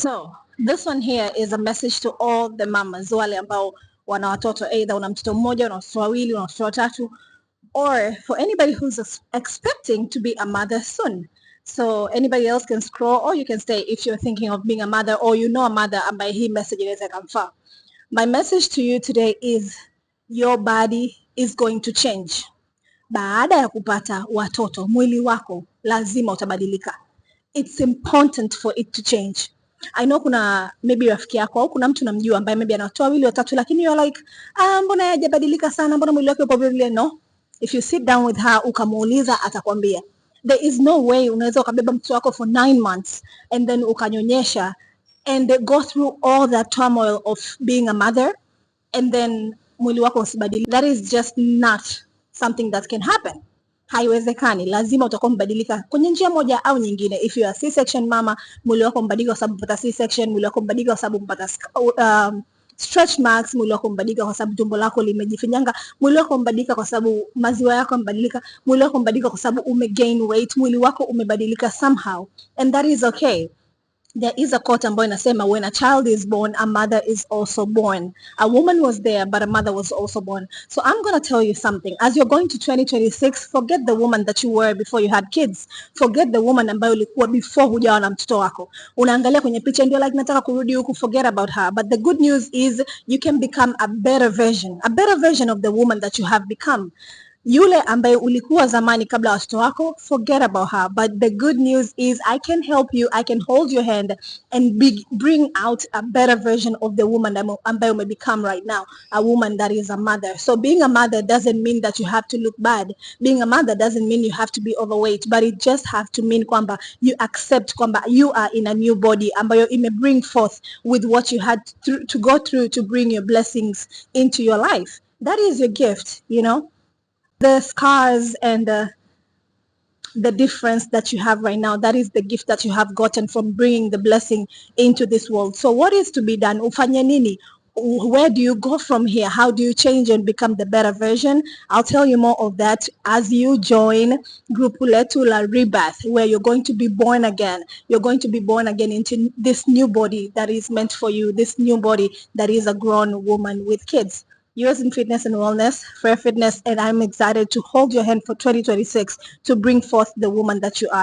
So this one here is a message to all the mamas, wale ambao wana watoto, either una mtoto mmoja, una watoto wawili, una watoto watatu, or for anybody who's expecting to be a mother soon. So anybody else can scroll, or you can stay if you're thinking of being a mother, or you know a mother ambaye hii message inaweza ikamfaa. My message to you today is your body is going to change. Baada ya kupata watoto, mwili wako lazima utabadilika. It's important for it to change. I know kuna maybe rafiki yako au kuna mtu namjua ambaye maybe ana watoto wawili watatu, lakini you're like, mbona hajabadilika sana, mbona mwili wake upo vile? No, if you sit down with her ukamuuliza, atakwambia there is no way unaweza ukabeba mtoto wako for 9 months and then ukanyonyesha and go through all that turmoil of being a mother and then mwili wako usibadilike. That is just not something that can happen. Haiwezekani. Lazima utakuwa mbadilika kwenye njia moja au nyingine. If you are C-section mama, mwili wako mbadilika kwa sababu mpata C-section, mwili wako mbadilika kwa sababu mpata stretch marks, mwili wako mbadilika kwa sababu tumbo lako limejifinyanga, mwili wako mbadilika kwa sababu maziwa yako mbadilika, mwili wako mbadilika kwa sababu umegain weight, mwili wako umebadilika somehow, and that is okay. There is a quote ambayo inasema, when a child is born, a mother is also born. A woman was there, but a mother was also born. So I'm going to tell you something. As you're going to 2026, forget the woman that you were before you had kids. Forget the woman ambayo ulikuwa before hujawa na mtoto wako. Unaangalia kwenye picha ndio like nataka kurudi huku, forget about her. But the good news is you can become a better version of the woman that you have become. Yule ambaye ulikuwa zamani kabla watoto wako, forget about her. But the good news is I can help you, I can hold your hand and bring out a better version of the woman ambaye ume become right now, a woman that is a mother. So being a mother doesn't mean that you have to look bad. Being a mother doesn't mean you have to be overweight, but it just have to mean kwamba you accept kwamba you are in a new body ambayo ime bring forth with what you had to go through to bring your blessings into your life. That is your gift, you know. The scars and the difference that you have right now, that is the gift that you have gotten from bringing the blessing into this world. So what is to be done? Ufanye nini? Where do you go from here? How do you change and become the better version? I'll tell you more of that as you join Grupu Letu La Rebirth, where you're going to be born again. You're going to be born again into this new body that is meant for you, this new body that is a grown woman with kids. US in Fitness and Wellness, Fair Fitness, and I'm excited to hold your hand for 2026 to bring forth the woman that you are.